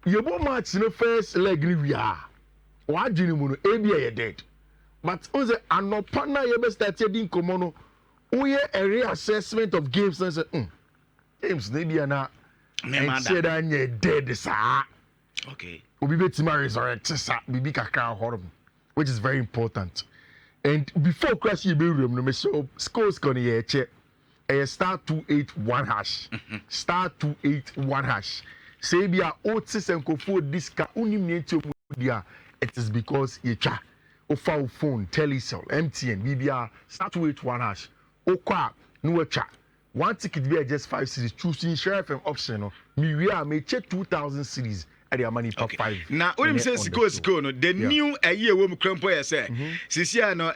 you bo match no first leg ni we are wa dwene mu no ebia dead but on the anopa na you be start din komo no we a reassessment of games and say games na bia na and say that you dead sa okay obi betima resurrect sa bibi kakra horom which is very important. And before crash you be room no me show scores gonna here check star 281 hash star 281 hash say bia otis enkofo diska unim neti dia it is because you try ofa phone telecell mtn bibia star 281 hash okwa no twa one ticket be just 5 series choosing share FM option no me we are me check 2000 series at the money for 5 now when say siko no the new a year we crampo ya say sisia no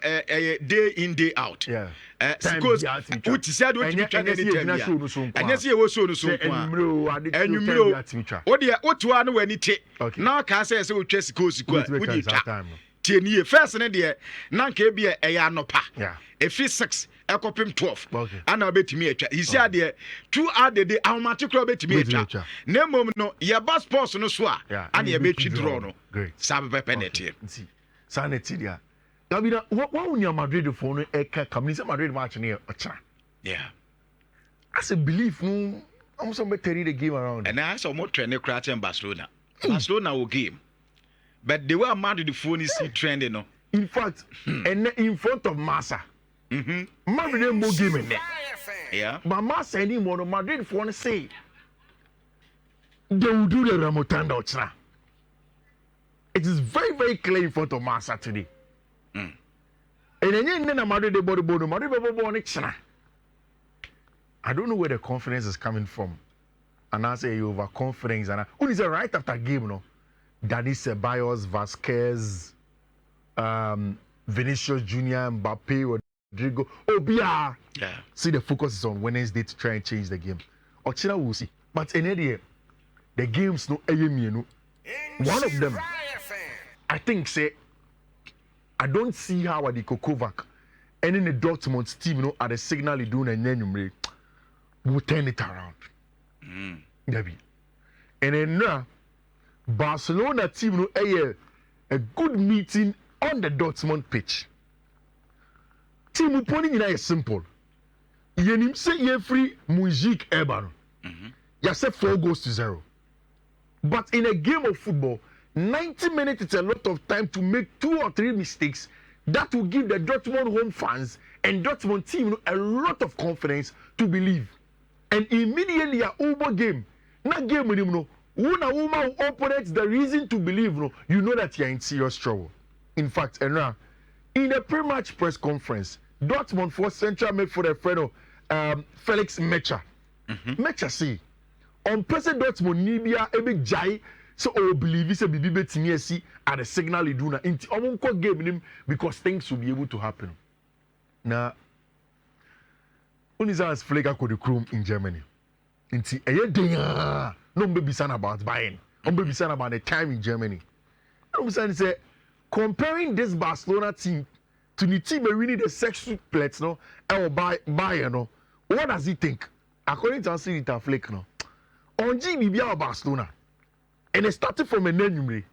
day in day out siko what said what you try any time anya say we so no so enwumiro what dia otu anu wani te now ka say we twa siko we dey twa tienie first ne de na nka e bia e ya anopa efi 6 ekopim 12 ana betimi atwa hisi ade 2 ade de automatically betimi atwa na mom no ye bus sports no so a ana ye betwi draw no sabe penalty sanity dia gabina what unya Madrid for no eka kamisa Madrid match ne ocha as a belief no I'm so better the game around and I saw more trend crash in Barcelona will game but the way Madrid phone is trending no in fact and in front of Massa Madrid more game in there but Massa anymore Madrid for one say they will do the Ramotanda Ochra. It is very very clear in front of Massa today and then Madrid the body Madrid Ochra. I don't know where the confidence is coming from and I say you overconfidence and who is right after game no Dani Ceballos, Vasquez, Vinicius Junior, Mbappe, Rodrigo. Obia. See the focus is on Wednesday to try and change the game. Ochina will see. But in any the games no no. One of them, I think say, I don't see how the Kovac and in the Dortmund team at the signal doing and then will turn it around. Maybe. And then now. Barcelona team no a good meeting on the Dortmund pitch. Team pony is simple. Yenim say ye free music eban. Ya say 4-0. But in a game of football, 90 minutes is a lot of time to make 2 or 3 mistakes that will give the Dortmund home fans and Dortmund team a lot of confidence to believe. And immediately a over game, not game with him no. When a woman operates the reason to believe, you know that you're in serious trouble. In fact, in a pre-match press conference, Dortmund for central midfielder friend Felix Mecha. Mecha say, on President Dortmund Nibia ebe jai so believe it's a bibi betimi at the signal you do na inti omonko game him because things will be able to happen. Now, Unizans flaga ko the chrome in Germany. Inti eye no baby son about Bayern. No baby son about the time in Germany. No baby say comparing this Barcelona team to the team winning the sexual plates no or Bayern no. What does he think? According to Ansirita Flake no. On GBBA Barcelona. And it started from a name.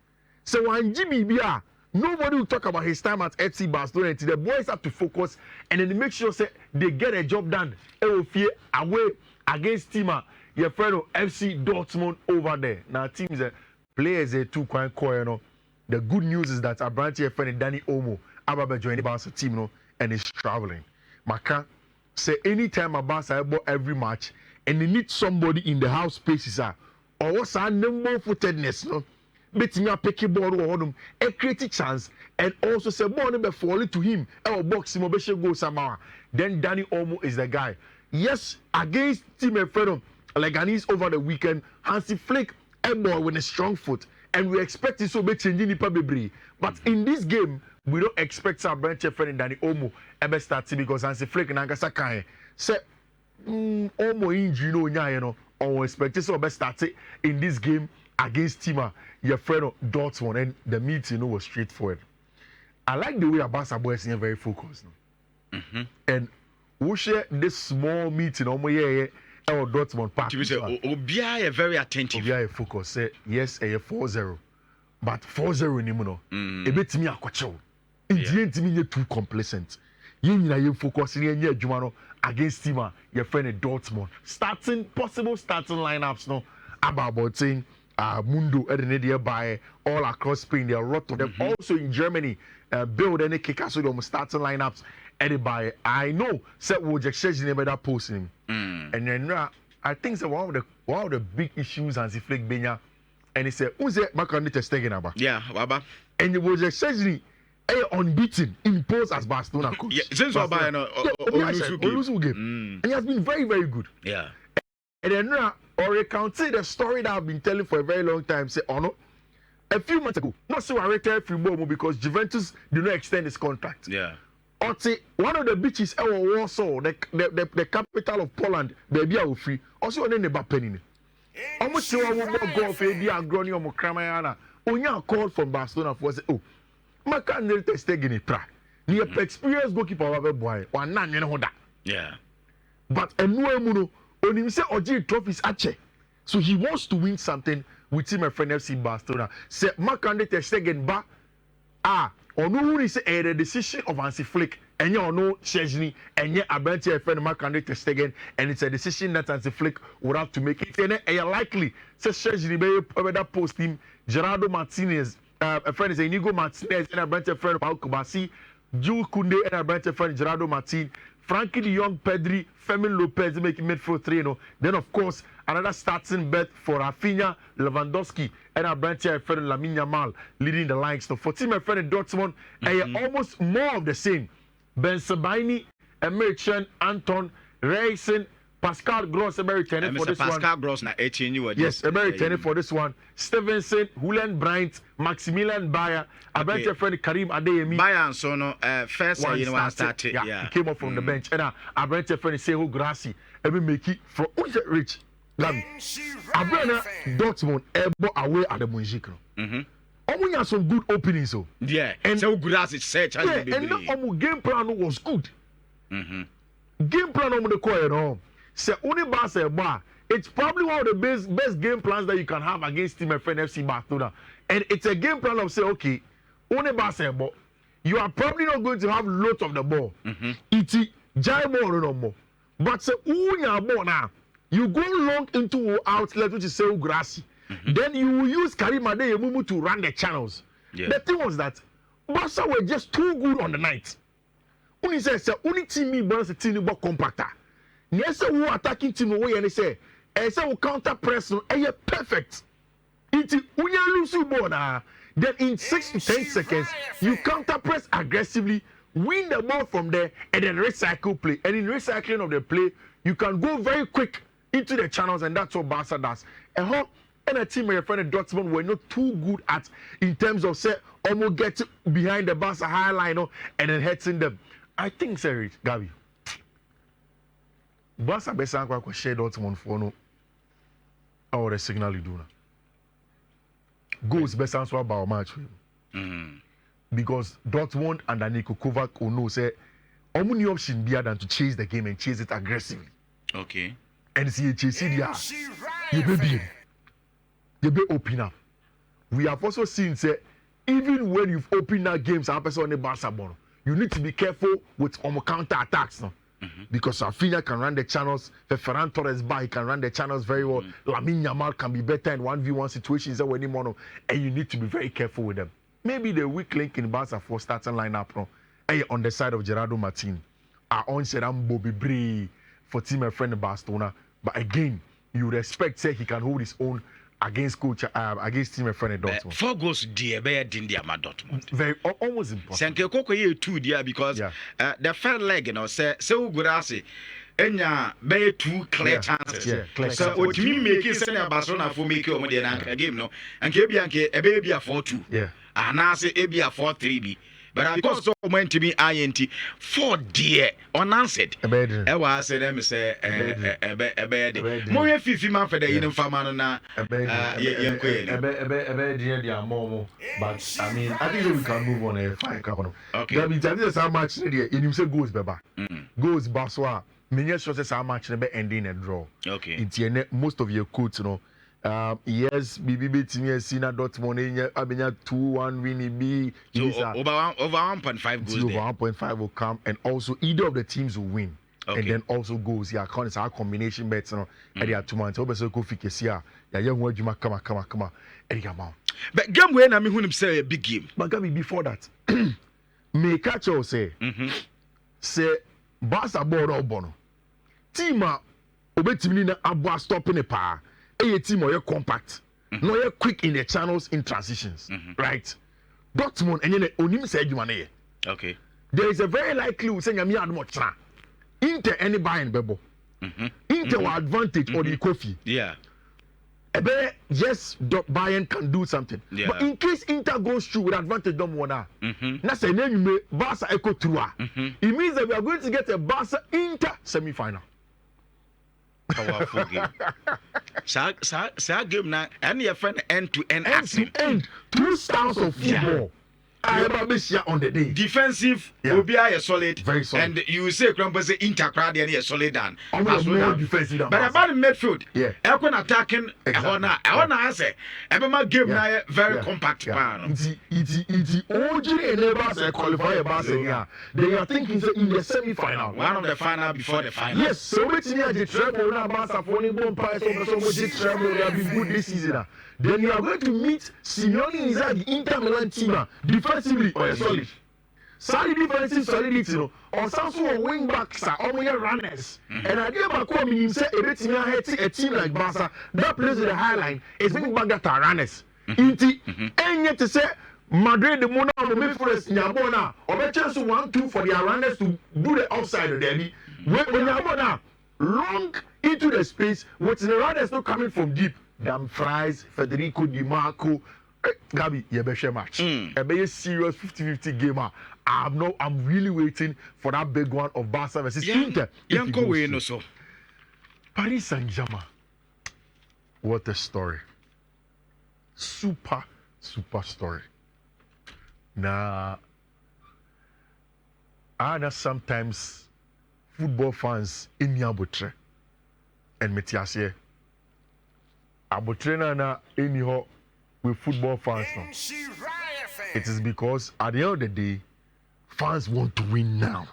So on GBBA, nobody will talk about his time at FC Barcelona until the boys have to focus and then make sure say they get a job done. Away against Tima. Your friend of FC Dortmund over there. Now teams players too quite quiet. No. The good news is that Abranti your friend Danny Olmo Ababe joined the Barca team no, and is traveling. Maka say anytime a Barca every match and they need somebody in the house spaces or what's our number footedness no. Bet me a picky ball or him a create chance and also say ball number fall to him or box him or go somehow. Then Danny Olmo is the guy. Yes, against team friend Leganis over the weekend, Hansi Flick a ball with a strong foot, and we expect it to be changing the But in this game, we don't expect our branch friend Danny Olmo ever start because Hansi Flick and Angasaka say Olmo injury no you know, or expect it to start in this game against Tima, your friend of Dortmund, and the meeting was straightforward. I like the way Abasa boys are very focused. And we share this small meeting Our Dortmund park. Obia very attentive. Obia focus. Say yes, 4-0, but 4-0 ni muno. A bit me a kwacho. It ain't too complacent. You focus in your Jumano against team. Your friend Dortmund possible starting lineups. No, about saying Mundo and by all across Spain. There are a lot of them. Also in Germany, build any kicker so them starting lineups. By I know said we'll just change the that posting. And then I think that one of the big issues and the flag Benya, and he said, "Who's it? Macron is taking about." Yeah, Baba. And it was essentially unbeaten, imposed as Barcelona coach. Yeah, since Barcelona game, and he has been very, very good. Yeah. And then or recounted the story that I've been telling for a very long time. Say, oh no, a few months ago, not so I retired from Bomo because Juventus did not extend his contract. Yeah. One of the beaches in Warsaw, the capital of Poland, baby are free. Also, on the penny. Almost you want go for the agroni or Mokramayana. Onya called from Barcelona for say, oh, my can't test again in Prague. Near experienced goalkeeper of a boy, one nan you know that. Yeah. But a new muno on him say Oji trophies ache. So he wants to win something with him, my friend FC Barcelona. Say, my can't test again, but or no say the decision of Hansi Flick and you know Chesney and yet Abentia friend Mark Andre Stegen, and it's a decision that Hansi Flick would have to make it. And you likely say Chesney be that post him Gerardo Martinez, a friend is Inigo Martinez and Abentia friend Paul Kubasi, Jules Koundé and Abentia friend Gerardo Martin, Frankie de Jong, Pedri, Fermin Lopez making midfield 3. Then of course another starting bet for Rafinha, Lewandowski, and our branch friend Lamine Yamal leading the lines. So for team friend Dortmund, almost more of the same. Ben Sebaini, Emerson, Anton, Reysen, Pascal Gross, American for this Pascal one. Gross na 18 you yes, American for this one. Stevenson, Hulen Bryant, Maximilian Bayer, our branch friend Karim Adeyemi. Bayer so no first you know started. Yeah, he came up from the bench. And our branch friend Sehu Grassi, every make it from Rich. Gabi, Abrana Dortmund able away at the Munjik. Omunya some good openings so. Yeah, and so good as it said. Yeah, and now game plan was good. Game plan on the coin home. Say only Barca bar. It's probably one of the best game plans that you can have against team friend FC Barcelona. And it's a game plan of say, okay, only Barca ball. You are probably not going to have lots of the ball. It's jai ball no more. But say unya ball now. You go long into outlet, which is Seu Grassi. Then you will use Karim Adeyemi to run the channels. Yeah. The thing was that Barca were just too good on the night. Only says, only team me balance a team about compactor. Yes, who attacking team away and they say, will counter press, perfect. It's unya lose ball now. Then in 6 to 10 seconds, you counter press aggressively, win the ball from there, and then recycle play. And in recycling of the play, you can go very quick into the channels, and that's what Barca does. And a team where your friend Dortmund were not too good at in terms of say almost get behind the Barca high line and then heading them. I think sorry, Gabi. Barca best anchor share Dortmund for no. Or the signal you do now. Goals best answer about match for him. Because Dortmund and Niko Kovac will know say only option better than to chase the game and chase it aggressively. Okay. And see you be open up. We have also seen say even when you've opened up games and person on the Barca ball, you need to be careful with counter attacks now. Because Rafinha can run the channels, Ferran Torres he can run the channels very well. Lamine Yamal can be better in 1v1 situations and you need to be very careful with them. Maybe the weak link in Barca for starting lineup on the side of Gerardo Martin. Our own Seram Bobby Bray for team and friend Barcelona. But again, you respect say he can hold his own against coach against team and friend Dortmund. 4 goals dear bear din dia Dortmund. Very almost impossible. Senke Koko ye 2 dear because the third leg say Ugurasi enya bear 2 clear chances. So what you make is say Barcelona for make o de na game no. Anke bia anke e be bia 4-2. Yeah. Anase e bia 4-3 bi. But because so went to be INT 4 dear unanswered. I was say them say a bed. More Fiifi-Manfred in Famano na but I mean I think we can move on a fine couple. Okay. That means how much in him say goes beba. Goes Baswa Many sources are match never ending a draw. Okay. It's most of your quotes, yes, BB team Sina Dortmund, Abenya 2-1 win B. So over 1.5 goals. Over 1.5 will come, and also either of the teams will win. Okay. And then also goals. Yeah, our combination bets. And they are 2 months. Obviously, go fix here. Yeah, young word you come. Eddie amount. But game when I mean when say a big game. But Gabi, before that, me catch you say Barca board or bono. Team obetimi na abua stopping a pa. A team or compact. No, you're quick in the channels in transitions. Right? Dortmund and you onim say you money. Okay. There is a very likely saying I'm not much. Inter any buying bebo. Inter advantage or the coffee. Yeah. Yes, Bayern can do something. Yeah. But in case Inter goes through with advantage, don't wanna. That's a name you may Barca echo through. It means that we are going to get a Barca Inter semi-final. Powerful game. Sa game na any friend end to end action. End. 2 styles of football. I on the day. Defensive, Obia is solid. Very solid. And you say Crumpers Inter crowd and is solid down. Almost more defensive than but about the midfield, Ekon attacking exactly. I wanna say every game now very compact pan. It's OG enables a qualifier Barca. They are thinking in the semi-final. One of the final before the final. Yes, so which near the treble now Barca for any bomb price over so much treble they have been good this season. Then you are going to meet Simeone inside the Inter Milan team defensively or solid. Solid defensive solidity or some sort of wing backs are only runners. And I gave a call meaning say a team like Barca that plays in the high line is wing back that are runners. Inti and yet to say Madrid the Mona or Memphis Nyabona or a chance to 1-2 for their runners to do the outside of Delhi. When Nyabona long into the space, what's the runners not coming from deep. Damn Fries, Federico Di Marco, Gabi, you better match. A very serious 50-50 game. I'm really waiting for that big one of Barca versus Inter. Paris Saint-Germain. What a story. Super story. Now, I know sometimes football fans in Yabutre and Metiasie. Abotrena na anyhow with football fans now. It is because at the end of the day, fans want to win now.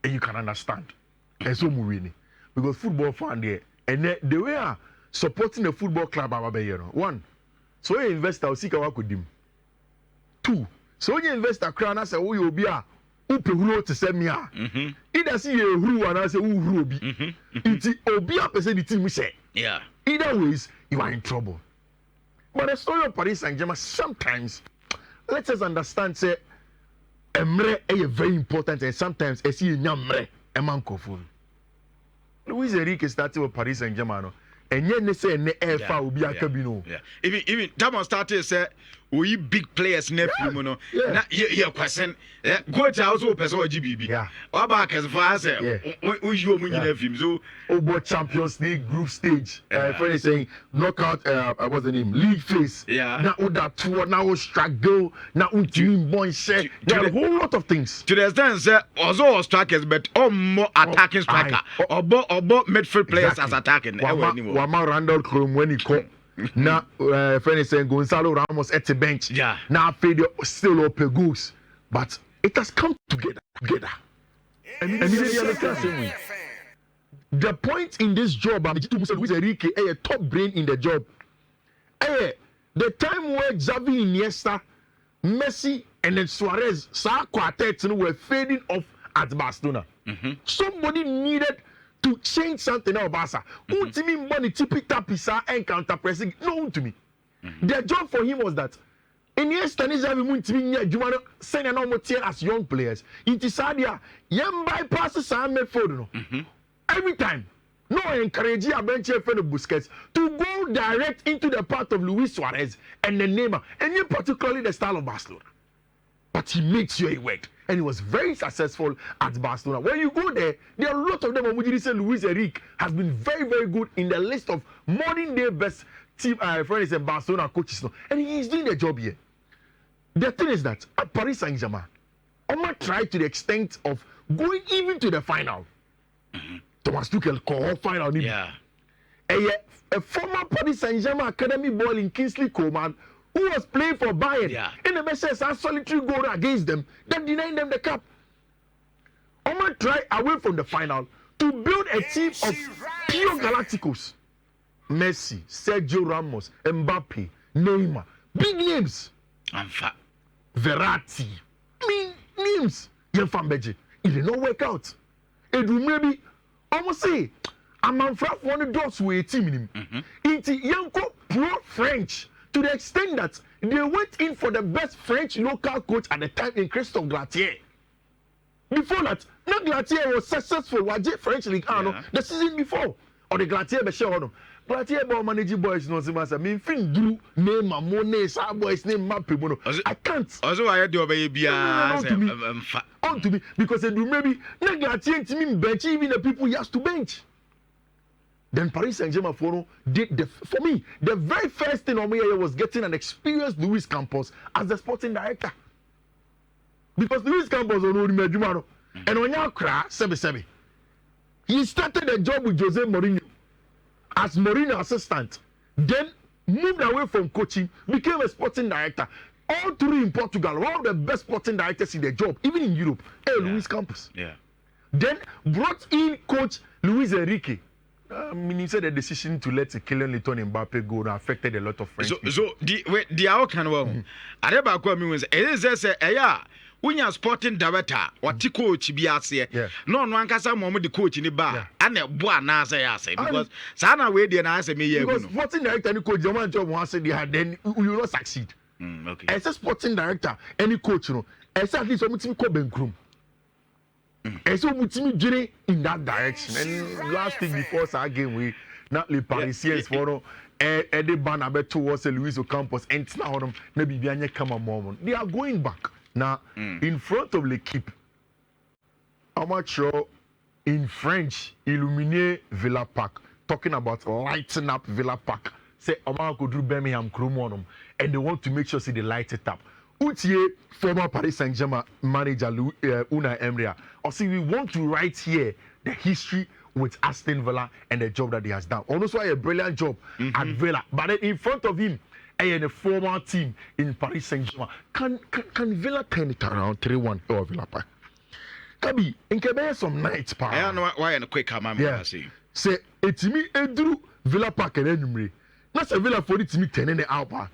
And you can understand. And so we win. Because football fan there, and the way are supporting the football club, one, so you invest our seek our with them. 2, so you invest a crown as a way you'll be a who to send me. Either see a who and I say who be. It's a person the team we say. Yeah. Either ways, you are in trouble. But the story of Paris Saint-Germain, sometimes, let us understand, say, Emre is very important, and sometimes, I see Emre, a man kofun. Luis Enrique started with Paris Saint-Germain, and yet they say, Nefa will be a cabino. Even Tamon started, say, we big players nephew no na ye question go to also person GBB oba kas for us we you mu nyina film so obo Champions League group stage friend saying knockout what's the name league phase na oda tour na struggle na team boy share there are a whole lot of things to the extent say also strikers but more attacking striker obo midfield players as attacking Wama Randall Chrome when he come now, friend is saying Gonzalo Ramos at the bench. Yeah. Now, Fede still up goals, but it has come together. And the point in this job, Luis Enrique, a top brain in the job. The time where Xavi, Iniesta, Messi, and then Suarez, sa quartet were fading off at Barcelona. Somebody needed to change something about Barca. To me, money tippy-tappy and counter-pressing. No, to me. Their job for him was that in the Estanis, send an almost as young players. In Tisadia, young bypasses are made for every time. No encourage a bench of Busquets to go direct into the path of Luis Suarez and the Neymar, and yet particularly the style of Barcelona. But he made sure he worked. And he was very successful at Barcelona. When you go there are a lot of them. Luis Enrique has been very, very good in the list of modern day best team friends and Barcelona coaches. And he is doing the job here. The thing is that at Paris Saint-Germain, Oma tried to the extent of going even to the final. Thomas Tuchel call final. Yeah. A former Paris Saint-Germain academy boy in Kingsley Coman who was playing for Bayern in the best sense, a solitary goal against them, then denying them the cup. Oman try away from the final to build a team of pure Galacticos. Messi, Sergio Ramos, Mbappe, Neymar, big names. Verratti, names. It did not work out. It will maybe almost say a man for one of those who a team in him. It's Yanko pro French to the extent that they went in for the best French local coach at the time in Christophe Galtier. Before that, not Galtier was successful with French League the season before. Or the Galtier be share on. Galtier ball managing boys no say I mean fin do name my money sa boys name map people. I can't. Also I do obey bia on to me because they do maybe not Galtier to me bench even the people he has to bench. Then Paris Saint-Germain did for me the very first thing on me was getting an experienced Luis Campos as the sporting director. Because Luis Campos on Medjumano and on your cry, Sebi. He started the job with Jose Mourinho as Mourinho assistant, then moved away from coaching, became a sporting director. All three in Portugal, one of the best sporting directors in the job, even in Europe, Luis Campos. Then brought in coach Luis Enrique. He said the decision to let Kylian Mbappe go affected a lot of French people. So the outcome one, I never go means it is a when you're sporting director, what the coach be at here. No one can say mom the coach in the bar. And a boy now say because Sana way the answer me because sporting director and coach, the one job once they had, then you will not succeed. Okay. As a sporting director, any coach, as at least something called Benkrum. And so we journey in that direction. And last thing before our game, we not the Parisians for Eddie Banner towards Luis Campos and now maybe Bianya Kama moment. They are going back. Now, in front of l'équipe, I'm not sure in French, illuminer Villa Park, talking about lighting up Villa Park. Say, Omar could do Birmingham Crumon, and they want to make sure they light it up. Utier, former Paris Saint-Germain manager Unai Emery, or see, we want to write here the history with Aston Villa and the job that he has done. Also, a brilliant job at Villa, but then in front of him, and a former team in Paris Saint-Germain. Can Villa turn it around 3-1 or Villa Park? Kabi, in Quebec some nights, pa. I don't know why in a quick comment. Say it's me Edru Villa Park and Enumri. Not a Villa for it to me 10 in the hour.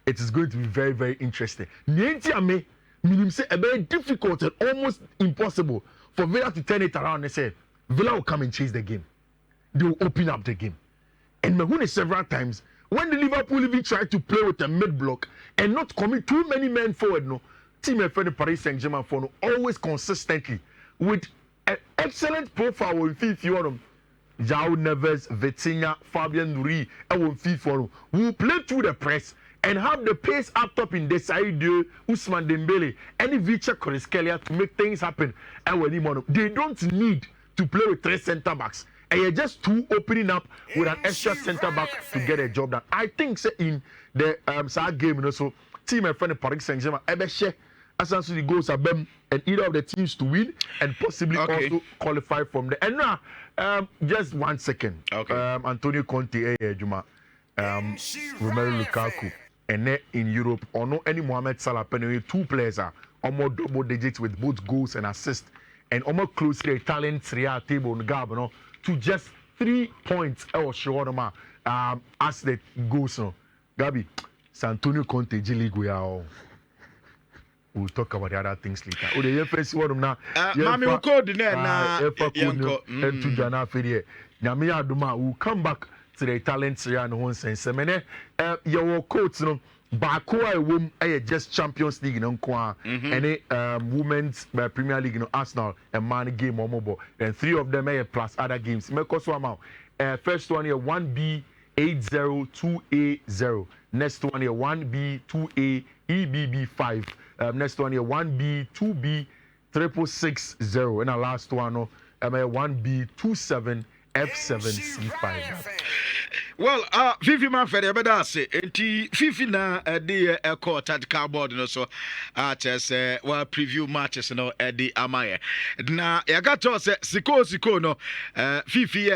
It is going to be very, very interesting. Nientia me, meaning say a very difficult and almost impossible for Villa to turn it around and say Villa will come and chase the game. They will open up the game. And Mahune several times. When the Liverpool even tried to play with a mid block and not commit too many men forward, team of Paris Saint-Germain for always consistently with an excellent profile on Fiifi-Manfred, João Neves, Vitinha, Fabian Ruiz, and on Fiifi-Manfred will play through the press and have the pace up top in Desailly, Ousmane Dembele, and Vicha Kvaratskhelia to make things happen. And when they don't need to play with 3 centre backs. And you're just 2 opening up with an extra centre back to get a job done. I think say, in the game, so team and friend Paris Saint-Germain, share essentially goals are them and either of the teams to win and possibly also qualify from there. And now, just 1 second. Okay. Antonio Conte, Juma, Romelu Lukaku, and in Europe, or no any Mohamed Salah, 2 players are almost double digits with both goals and assists, and almost close to the Italian Serie A table on Gab, to just 3 points as the goes. Gabi, San Antonio Conte G League we'll talk about the other things later. Oh, the first one now. Mami will call the and to Jana Fedia. Namia Duma will come back to the Italian Serie A and one sense. Your coach, Barca won just Champions League and Women's Premier League, Arsenal and Man game or mobile. And 3 of them plus other games. First one here 1B 802A0. Next one here 1B 2A EBB5. Next one here 1B 2B 6660. And the last one 1B 27F7C5. Well, Fiifi-Manfred, I better say, Fifi na the court at cardboard, no so, just preview matches, no, at the Amaya. Na, I got to say, Siko, no, Fifi,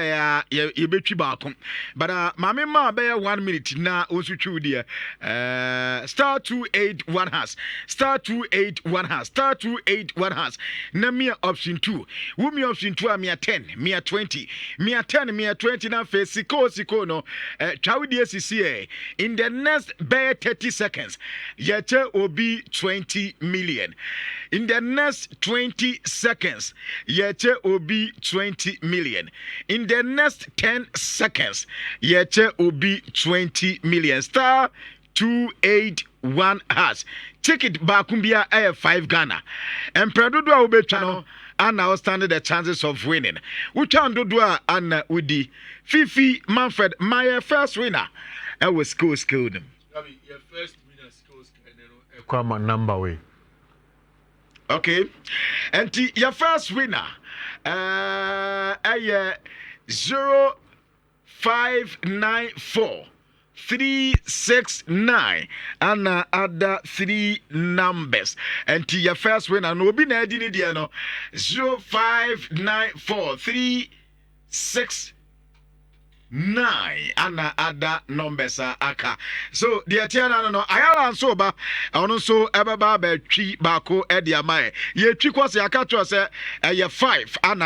you bet you back. But, Mammy Ma, bear 1 minute now, also true, dear. Star 281 has, star 281 has, star 281 has. Namia option 2. Wumi option 2, me 10, me 20, me 10, me 20 na face Siko, no. In the next bare 30 seconds, Yete will be 20 million. In the next 20 seconds, Yete will be 20 million. In the next 10 seconds, Yete will be 20 million. Star 281 has. Ticket Bakumbia Air 5 Ghana. And Predudua will be channel. And now standing the chances of winning. We can do and with the Fiifi-Manfred, my first winner. I was school. Your first winner school. Come on, number way. Okay. And your first winner, 0594 369 and other 3 numbers. And to your first winner, no be na di ni no 0594 369 and other numbers aka. So the atiana no ayala so ba ono so ebeba ba twi bako e dia mai ye twi kwase aka to say 5 and